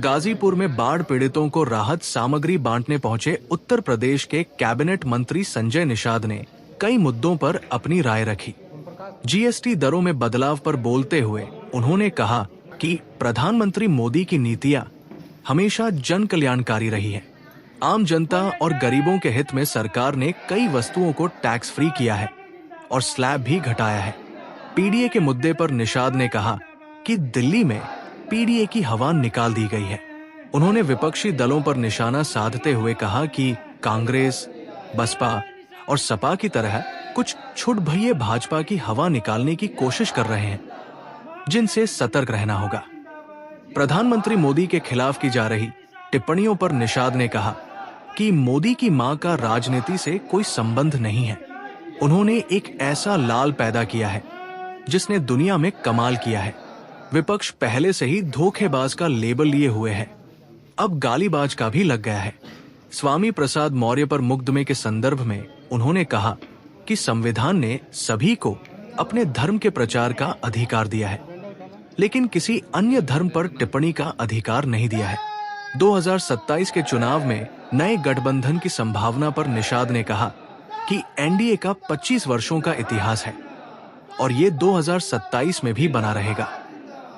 गाजीपुर में बाढ़ पीड़ितों को राहत सामग्री बांटने पहुंचे उत्तर प्रदेश के कैबिनेट मंत्री संजय निषाद ने कई मुद्दों पर अपनी राय रखी। जीएसटी दरों में बदलाव पर बोलते हुए उन्होंने कहा कि प्रधानमंत्री मोदी की नीतियां हमेशा जन कल्याणकारी रही है। आम जनता और गरीबों के हित में सरकार ने कई वस्तुओं को टैक्स फ्री किया है और स्लैब भी घटाया है। पीडीए के मुद्दे पर निषाद ने कहा कि दिल्ली में पीडीए की हवा निकाल दी गई है। उन्होंने विपक्षी दलों पर निशाना साधते हुए कहा कि कांग्रेस, बसपा और सपा की तरह कुछ छुट-भइये भाजपा की हवा निकालने की कोशिश कर रहे हैं, जिनसे सतर्क रहना होगा। प्रधानमंत्री मोदी के खिलाफ की जा रही टिप्पणियों पर निषाद ने कहा कि मोदी की मां का राजनीति से कोई संबंध नहीं है। उन्होंने एक ऐसा लाल पैदा किया है जिसने दुनिया में कमाल किया है। विपक्ष पहले से ही धोखेबाज का लेबल लिए हुए है, अब गालीबाज का भी लग गया है। स्वामी प्रसाद मौर्य पर मुकदमे के संदर्भ में उन्होंने कहा कि संविधान ने सभी को अपने धर्म के प्रचार का अधिकार दिया है, लेकिन किसी अन्य धर्म पर टिप्पणी का अधिकार नहीं दिया है। 2027 के चुनाव में नए गठबंधन की संभावना पर निषाद ने कहा कि एनडीए का 25 वर्षों का इतिहास है और ये 2027 में भी बना रहेगा।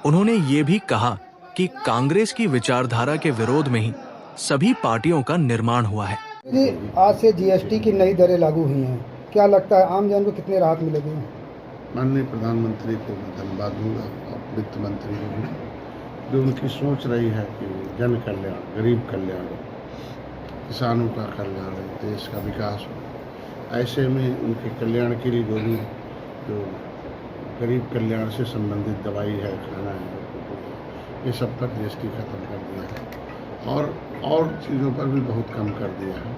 उन्होंने ये भी कहा कि कांग्रेस की विचारधारा के विरोध में ही सभी पार्टियों का निर्माण हुआ है। आज से जीएसटी की नई दरें लागू हुई हैं, क्या लगता है आम जन को कितनी राहत मिलेगी? माननीय प्रधानमंत्री को मैं धन्यवाद दूंगा और वित्त मंत्री को भी, जो उनकी सोच रही है कि जन कल्याण, गरीब कल्याण, किसानों का कल्याण, देश का विकास हो। ऐसे में उनके कल्याण के लिए जो गरीब कल्याण से संबंधित दवाई है, खाना है, ये सब पर जीएसटी खत्म कर दिया है और चीज़ों पर भी बहुत कम कर दिया है।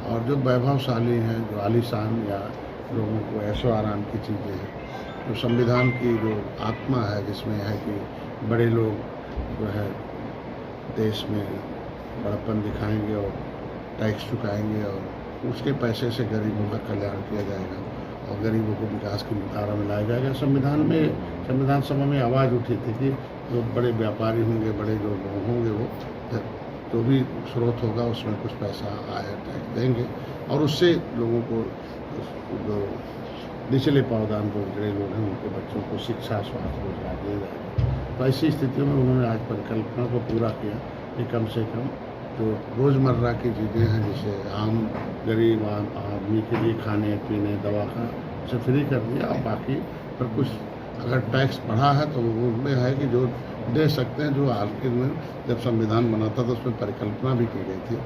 और जो वैभवशाली हैं, जो आलीशान या लोगों को ऐशो आराम की चीज़ें हैं, जो संविधान की जो आत्मा है, जिसमें है कि बड़े लोग जो है देश में बड़प्पन दिखाएंगे और टैक्स चुकाएंगे और उसके पैसे से गरीबों का कल्याण किया जाएगा और गरीबों को विकास की धारा में लाया जाएगा। संविधान सभा में आवाज़ उठी थी कि जो बड़े व्यापारी होंगे, बड़े जो लोग होंगे, वो जो भी स्रोत होगा उसमें कुछ पैसा आया टैक्स देंगे और उससे लोगों को जो निचले पावदान पर गरीब लोग हैं उनके बच्चों को शिक्षा, स्वास्थ्य, रोजगार दिया जाएगा। तो ऐसी स्थितियों में उन्होंने आज परिकल्पना को पूरा किया कि कम से कम जो रोज़मर्रा की चीज़ें हैं, जैसे आम गरीब आदमी के लिए खाने पीने दवा का उसे फ्री कर दिया और बाकी पर कुछ अगर टैक्स बढ़ा है तो वो में है कि जो दे सकते हैं। जो हाल के में जब संविधान बना था तो उसमें परिकल्पना भी की गई थी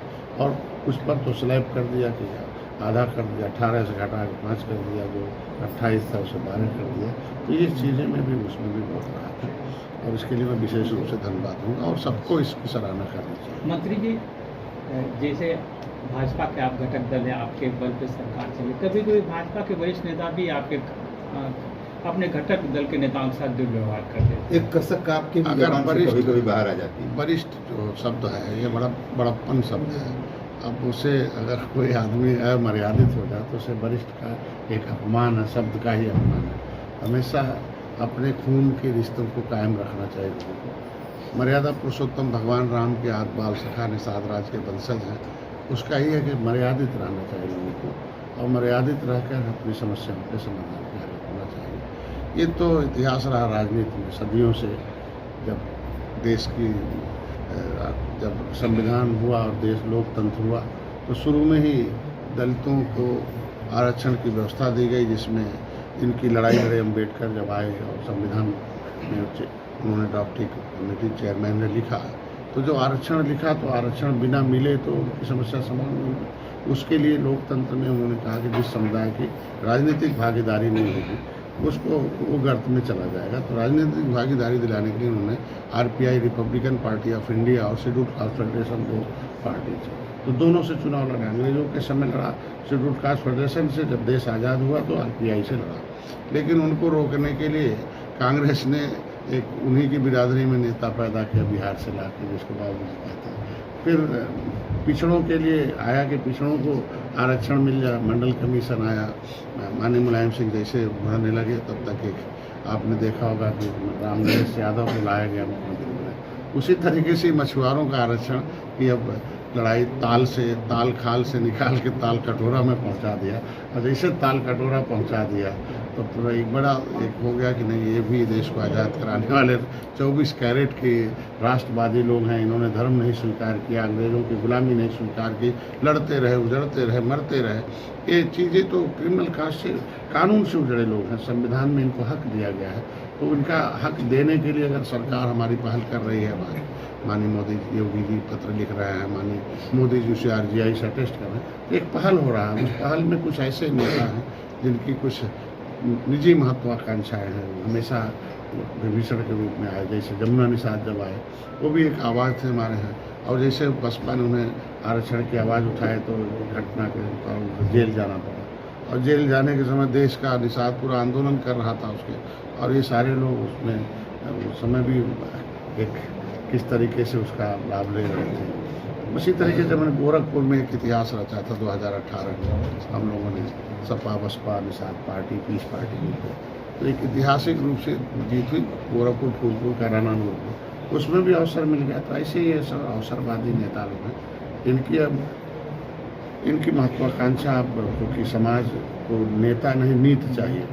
और उस पर तो स्लैब कर दिया कि आधा कर दिया, 18 से घटा के 5 कर दिया, जो 28 था उसे 12 कर दिया। तो ये चीज़ें में भी उसमें भी बहुत राहत है और इसके लिए मैं विशेष रूप से धन्यवाद दूँगा और सबको इसकी सराहना करनी चाहिए। मंत्री जी, जैसे भाजपा के आप घटक दल हैं, आपके बल पे सरकार चली, कभी कभी भाजपा के वरिष्ठ नेता भी आपके अपने घटक दल के नेताओं के साथ दुर्व्यवहार करते हैं। एक कसक आपकी अगर वरिष्ठ कभी बाहर आ जाती है। वरिष्ठ जो शब्द है ये बड़प्पन शब्द है। अब उसे अगर कोई आदमी अमर्यादित हो जाए तो उसे वरिष्ठ का एक अपमान है, शब्द का ही अपमान है। हमेशा अपने खून के रिश्तों को कायम रखना चाहिए लोगों को। मर्यादा पुरुषोत्तम भगवान राम के आद बाल सखा निषाद राज के वंशज हैं, उसका ही है कि मर्यादित रहना चाहिए लोगों को और मर्यादित रहकर अपनी समस्याओं के समाधान के आगे बढ़ना चाहिए। ये तो इतिहास रहा राजनीति में सदियों से। जब देश की जब संविधान हुआ और देश लोकतंत्र हुआ तो शुरू में ही दलितों को आरक्षण की व्यवस्था दी गई, जिसमें इनकी लड़ाई लड़े अम्बेडकर जब आए और संविधान में उन्होंने ड्राफ्टिंग कमेटी चेयरमैन ने लिखा तो जो आरक्षण लिखा तो आरक्षण बिना मिले तो उनकी समस्या समाधान नहीं हुई। उसके लिए लोकतंत्र में उन्होंने कहा कि जिस समुदाय की राजनीतिक भागीदारी नहीं होगी उसको वो गर्त में चला जाएगा। तो राजनीतिक भागीदारी दिलाने के लिए उन्होंने RPI, Republican party of India और शेड्यूल्ड कास्ट फेडरेशन दो पार्टी थी, तो दोनों से चुनाव लड़ा। अंग्रेजों के समय लड़ा शेड्यूल्ड कास्ट फेडरेशन से, जब देश आज़ाद हुआ तो आरपीआई से लड़ा। लेकिन उनको रोकने के लिए कांग्रेस ने एक उन्हीं की बिरादरी में नेता पैदा किया बिहार से ला के, जिसके बावजूद कहते हैं। फिर पिछड़ों के लिए आया कि पिछड़ों को आरक्षण मिल जाए, मंडल कमीशन आया, माननीय मुलायम सिंह जैसे उभरने लगे, तब तक एक आपने देखा होगा कि रामनरेश यादव को लाया गया मुख्यमंत्री में, उसी तरीके से मछुआरों का आरक्षण की अब लड़ाई ताल खाल से निकाल के ताल कटोरा में पहुंचा दिया, और जैसे ताल कटोरा पहुंचा दिया तो पूरा एक बड़ा एक हो गया कि नहीं, ये भी देश को आज़ाद कराने वाले 24 कैरेट के राष्ट्रवादी लोग हैं, इन्होंने धर्म नहीं स्वीकार किया, अंग्रेज़ों की गुलामी नहीं स्वीकार की, लड़ते रहे, उजड़ते रहे, मरते रहे। ये चीज़ें तो क्रिमिनल कानून से उजड़े लोग हैं, संविधान में इनको हक दिया गया है, तो उनका हक देने के लिए अगर सरकार हमारी पहल कर रही है, माननीय मोदी योगी जी पत्र लिख रहे हैं, माननीय मोदी जी से RGI से अटेस्ट कर रहे हैं, तो एक पहल हो रहा है। उस पहल में कुछ ऐसे नेता हैं जिनकी कुछ निजी महत्वाकांक्षाएँ हैं, हमेशा विभीषण के रूप में आए, जैसे जमुना निषाद जब आए वो भी एक आवाज़ थे हमारे यहाँ, और जैसे बसपा ने उन्हें आरक्षण की आवाज़ उठाए तो घटना के कारण जेल जाना पड़ा, और जेल जाने के समय देश का निषाद पूरा आंदोलन कर रहा था उसके, और ये सारे लोग उसमें उस समय भी एक किस तरीके से उसका लाभ ले रहे थे। उसी तरीके से मैंने गोरखपुर में एक इतिहास रचा था 2018 में, हम लोगों ने Sapa Basapa Nishad party peace party की, तो एक ऐतिहासिक रूप से जीत हुई गोरखपुर फूलपुर कैराना नूरपुर, उसमें भी अवसर मिल गया। तो ऐसे ये सब अवसरवादी नेता लोग हैं, इनकी महत्वाकांक्षा क्योंकि समाज को नेता नहीं नीति चाहिए,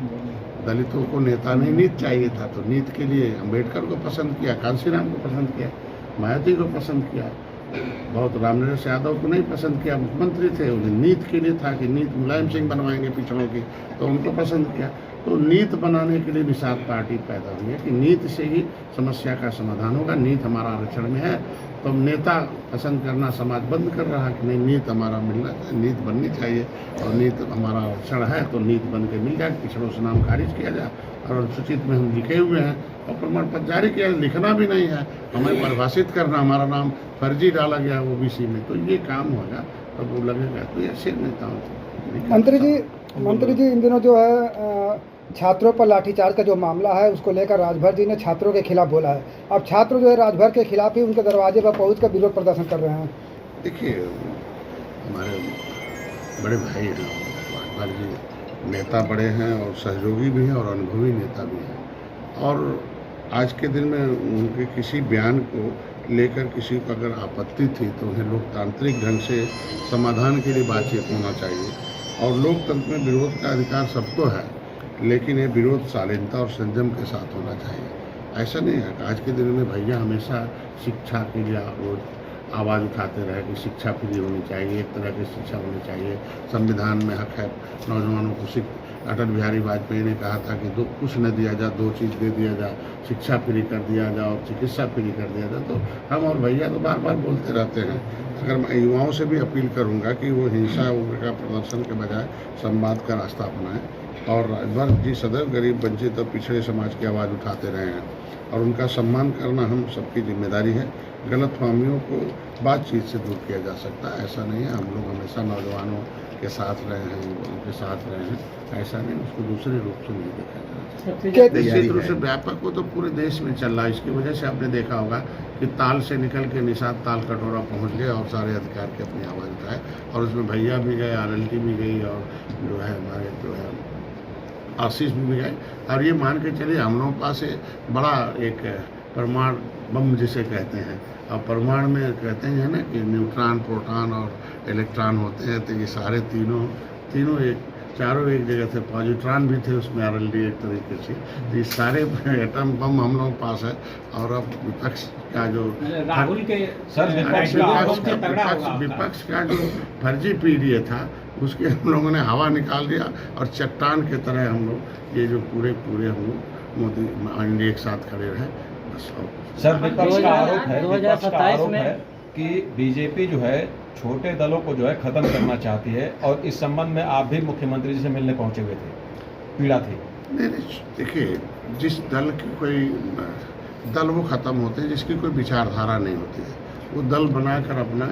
दलितों को नेता नहीं नीति चाहिए था, तो नीति के लिए अम्बेडकर को पसंद किया, कांशीराम को पसंद किया, मायावती को पसंद किया, बहुत रामनरेश यादव को नहीं पसंद किया, मुख्यमंत्री थे, उन्हें नीति के लिए था कि नीति मुलायम सिंह बनवाएंगे पिछड़ों की, तो उनको पसंद किया। तो नीति बनाने के लिए निषाद पार्टी पैदा हुई है कि नीति से ही समस्या का समाधान होगा, नीति हमारा आरक्षण में है, तो नेता पसंद करना समाज बंद कर रहा है कि नहीं, नीति हमारा मिलना चाहिए, नीति बननी चाहिए, और नीति हमारा आरक्षण है तो नीति बन के मिल जाए, पिछड़ों से नाम खारिज किया जाए, और अनुसूचित में हम लिखे हुए हैं और प्रमाण पत्र जारी किया, लिखना भी नहीं है, हमें परिभाषित करना, हमारा नाम फर्जी डाला गया OBC में, तो ये काम होगा तब वो लगेगा। तो ऐसे नेताओं मंत्री जी इन दिनों जो है छात्रों पर लाठीचार्ज का जो मामला है उसको लेकर राजभर जी ने छात्रों के खिलाफ बोला है। अब छात्र जो है राजभर के खिलाफ ही उनके दरवाजे पर पहुंचकर विरोध प्रदर्शन कर रहे हैं। देखिए, हमारे बड़े भाई हैं राजभर जी, नेता बड़े हैं और सहयोगी भी हैं और अनुभवी नेता भी हैं, और आज के दिन में उनके किसी बयान को लेकर किसी को अगर आपत्ति थी तो उन्हें लोकतांत्रिक ढंग से समाधान के लिए बातचीत होना चाहिए, और लोकतंत्र में विरोध का अधिकार सबको है, लेकिन ये विरोध शालीनता और संयम के साथ होना चाहिए। ऐसा नहीं है कि आज के दिन में भैया हमेशा शिक्षा के लिए रोज आवाज़ उठाते रहे कि शिक्षा फ्री होनी चाहिए, एक तरह की शिक्षा होनी चाहिए, संविधान में हक है नौजवानों को। अटल बिहारी वाजपेयी ने कहा था कि कुछ न दिया जाए, 2 चीज़ दे दिया जाए, शिक्षा फ्री कर दिया जाए और चिकित्सा फ्री कर दिया जाए। तो हम और भैया तो बार बार बोलते रहते हैं। अगर मैं युवाओं से भी अपील करूंगा कि वो हिंसा का प्रदर्शन के बजाय संवाद का रास्ता अपनाएं, और राजभर जी सदैव गरीब वंचित और पिछड़े समाज की आवाज़ उठाते रहे हैं, और उनका सम्मान करना हम सबकी जिम्मेदारी है। गलतफहमियों को बातचीत से दूर किया जा सकता है, ऐसा नहीं है। हम लोग हमेशा नौजवानों के साथ रहे हैं, उनके साथ रहे हैं, ऐसा नहीं, उसको दूसरे रूप से नहीं देखा जाना। निश्चित रूप से व्यापक हो तो पूरे देश में चल रहा है। इसकी वजह से आपने देखा होगा कि ताल से निकल के निषाद ताल कटोरा पहुंच गए और सारे अधिकार की अपनी आवाज़ उठाए, और उसमें भैया भी गए, RLT भी गई, और जो है हमारे जो है आशीष भी गए। और ये मान के चलिए हम लोगों के पास बड़ा एक परमाणु बम जिसे कहते हैं, और परमाणु में कहते हैं ना कि न्यूट्रॉन, प्रोटॉन और इलेक्ट्रॉन होते हैं, तो ये सारे तीनों चारों एक जगह थे। पॉजिट्रॉन भी थे उसमें, RLD एक तरीके से। तो ये सारे एटम बम हम लोगों के पास है। और अब विपक्ष का जो राहुल के विपक्ष का जो फर्जी पीडीए था उसके हम लोगों ने हवा निकाल दिया, और चट्टान के तरह हम लोग ये जो पूरे हम लोग मोदी एक साथ खड़े रहे। सर, विपक्ष का आरोप है कि बीजेपी जो है छोटे दलों को जो है खत्म करना चाहती है, और इस संबंध में आप भी मुख्यमंत्री जी से मिलने पहुंचे हुए थे, पीड़ा थी। नहीं, देखिए, जिस दल की कोई दल वो खत्म होते हैं जिसकी कोई विचारधारा नहीं होती है, वो दल बनाकर अपना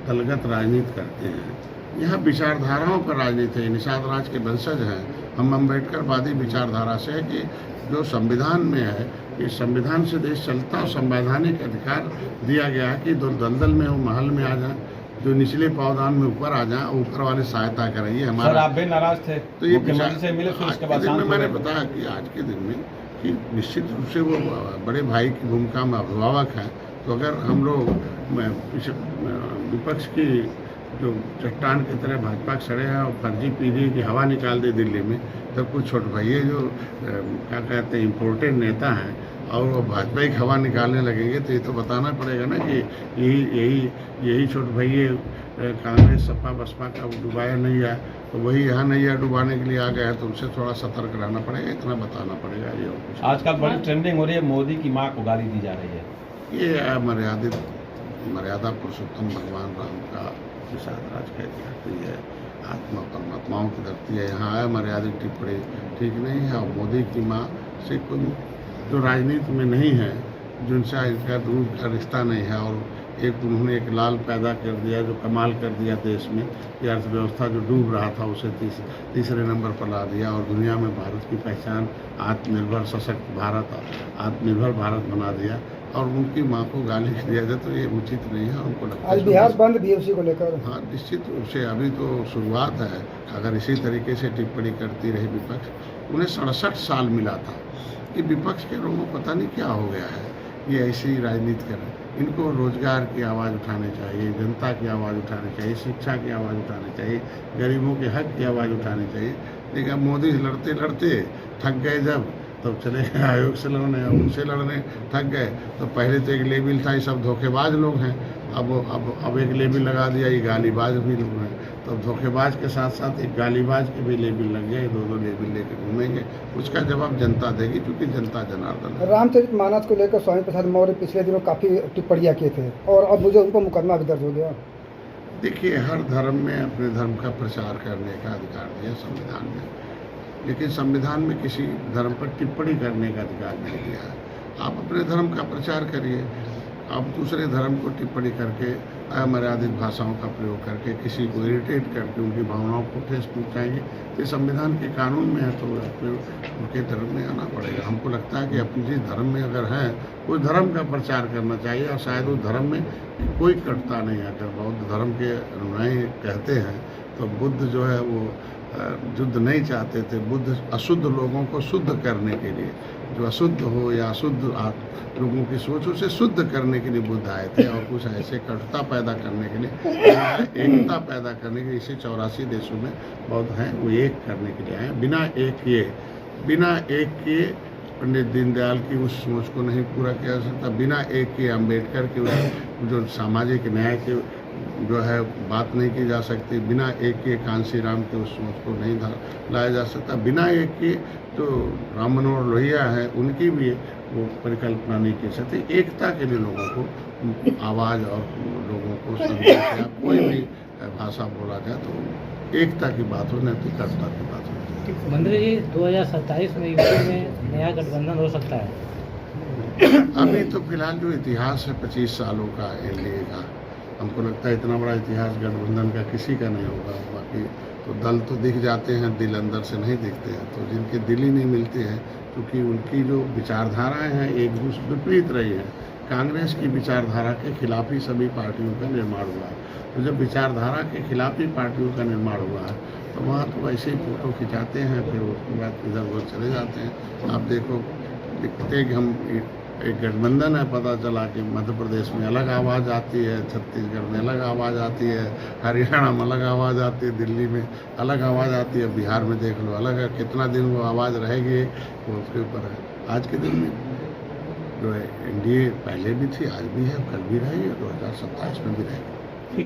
दलगत राजनीति करते हैं। यहाँ विचारधाराओं पर राजनीति है। निषाद राज के वंशज हैं, हम अम्बेडकरवादी विचारधारा से है कि जो संविधान में है कि संविधान से देश चलता, और संवैधानिक अधिकार दिया गया है कि जो दलदल में हो महल में आ जाए, जो निचले पावदान में ऊपर आ जाए, ऊपर वाले सहायता करेंगे हमारा। सर, आप भी नाराज थे तो ये मुख्यमंत्री से मिले, फिर उसके बाद मैंने बताया कि आज के दिन में कि निश्चित रूप से वो बड़े भाई की भूमिका में अभिभावक हैं, तो तो अगर हम लोग विपक्ष की जो चट्टान की तरह भाजपा खड़े हैं और फर्जी पीढ़ी की हवा निकाल दे दिल्ली में, तब कुछ छोटे भैया जो क्या कहते हैं इम्पोर्टेड नेता हैं और वो भाजपा की हवा निकालने लगेंगे, तो ये तो बताना पड़ेगा ना कि यही छोटे भैया कांग्रेस सपा बसपा का डुबाया नहीं है, तो वही यहाँ नैया डुबाने के लिए आ गया है, तो उनसे थोड़ा सतर्क रहना पड़ेगा, इतना बताना पड़ेगा। ये और कुछ आजकल बड़ी ट्रेंडिंग हो रही है, मोदी की माँ को गाली दी जा रही है। ये मर्यादा पुरुषोत्तम भगवान राम का विषाद राज की धरती है, आत्मा परमात्माओं की धरती है, यहाँ है मर्यादित टिप्पणी ठीक नहीं है। और मोदी की माँ से कोई जो राजनीति में नहीं है, जिनसे इनका दूर का रिश्ता नहीं है, और एक उन्होंने एक लाल पैदा कर दिया जो कमाल कर दिया देश में, कि अर्थव्यवस्था जो डूब रहा था उसे तीसरे नंबर पर ला दिया, और दुनिया में भारत की पहचान आत्मनिर्भर सशक्त भारत, आत्मनिर्भर भारत बना दिया, और उनकी माँ को गाली दिया जाए तो ये उचित नहीं है। उनको लगता है आज बिहार बंद भी उसी को लेकर। हाँ, निश्चित रूप से अभी तो शुरुआत है। अगर इसी तरीके से टिप्पणी करती रही विपक्ष, उन्हें 67 साल मिला था कि विपक्ष के लोगों को पता नहीं क्या हो गया है, ये ऐसी राजनीति करें। इनको रोजगार की आवाज़ उठानी चाहिए, जनता की आवाज़ उठानी चाहिए, शिक्षा की आवाज़ उठानी चाहिए, गरीबों के हक की आवाज़ उठानी चाहिए। लेकिन मोदी लड़ते लड़ते थक गए, जब तब चले गए आयोग से लड़ने, उनसे लड़ने थक गए। तो पहले तो एक लेबल था ये सब धोखेबाज लोग हैं, अब एक लेबल लगा दिया ये गालीबाज भी लोग हैं। तो धोखेबाज के साथ साथ एक गालीबाज के भी लेबल लग गया, दो लेबल लेकर घूमेंगे। उसका जवाब जनता देगी, क्योंकि जनता जनार्दन है। रामचरितमानस को लेकर स्वामी प्रसाद मौर्य पिछले दिनों काफ़ी टिप्पणियाँ किए थे, और अब मुझे उनको मुकदमा भी दर्ज हो गया। देखिए, हर धर्म में अपने धर्म का प्रचार करने का अधिकार दिया संविधान में, लेकिन संविधान में किसी धर्म पर टिप्पणी करने का अधिकार नहीं दिया है। आप अपने धर्म का प्रचार करिए, आप दूसरे धर्म को टिप्पणी करके अमर्यादित भाषाओं का प्रयोग करके किसी को इरिटेट करके उनकी भावनाओं को ठेस पहुँचाएंगे, तो संविधान के कानून में है, तो उनके धर्म में आना पड़ेगा। हमको लगता है कि अपने जिस धर्म में अगर है, कोई धर्म का प्रचार करना चाहिए, और शायद उस धर्म में कोई कटता नहीं है। अगर बौद्ध धर्म के अनुयायी कहते हैं तो बुद्ध जो है वो युद्ध नहीं चाहते थे। बुद्ध अशुद्ध लोगों को शुद्ध करने के लिए, जो अशुद्ध हो या अशुद्ध लोगों की सोच उसे शुद्ध करने के लिए बुद्ध आए थे, और कुछ ऐसे कटुता पैदा करने के लिए, एकता पैदा करने के लिए। इसे 84 देशों में बौद्ध हैं, वो एक करने के लिए आए। बिना एक किए पंडित दीनदयाल की उस सोच को नहीं पूरा किया जा सकता। बिना एक किए अम्बेडकर के जो सामाजिक न्याय के जो है बात नहीं की जा सकती। बिना एक के कांसी राम के उस सोच को नहीं लाया जा सकता। बिना एक के जो राम मनोहर लोहिया है, उनकी भी वो परिकल्पना नहीं की सकती। एकता के लिए लोगों को आवाज़ और लोगों को समझा या कोई भी भाषा बोला जाए तो एकता की बात हो, नैतिकता की बात हो। मंत्री जी, 2027 में यूपी में नया गठबंधन हो सकता है। अभी तो फिलहाल जो इतिहास है 25 सालों का एनडीए का, हमको लगता है इतना बड़ा इतिहास गठबंधन का किसी का नहीं होगा। बाकी तो दल तो दिख जाते हैं, दिल अंदर से नहीं दिखते हैं। तो जिनके दिल ही नहीं मिलते हैं, क्योंकि उनकी जो विचारधाराएं हैं एक दूसरे विपरीत रही हैं। कांग्रेस की विचारधारा के खिलाफ ही सभी पार्टियों का निर्माण हुआ है। तो जब विचारधारा के खिलाफ ही पार्टियों का निर्माण हुआ है, तो वहाँ तो वैसे ही फोटो खिंचाते हैं, फिर उसके बाद इधर उधर चले जाते हैं। आप देखो, दिखते हैं कि हम एक गठबंधन है, पता चला कि मध्य प्रदेश में अलग आवाज़ आती है, छत्तीसगढ़ में अलग आवाज़ आती है, हरियाणा में अलग आवाज़ आती है, दिल्ली में अलग आवाज़ आती है, बिहार में देख लो अलग है। कितना दिन वो आवाज़ रहेगी वो उसके ऊपर है। आज के दिन में जो है एनडीए पहले भी थी, आज भी है, कल भी रहेगी, 2027 में भी रहेगी।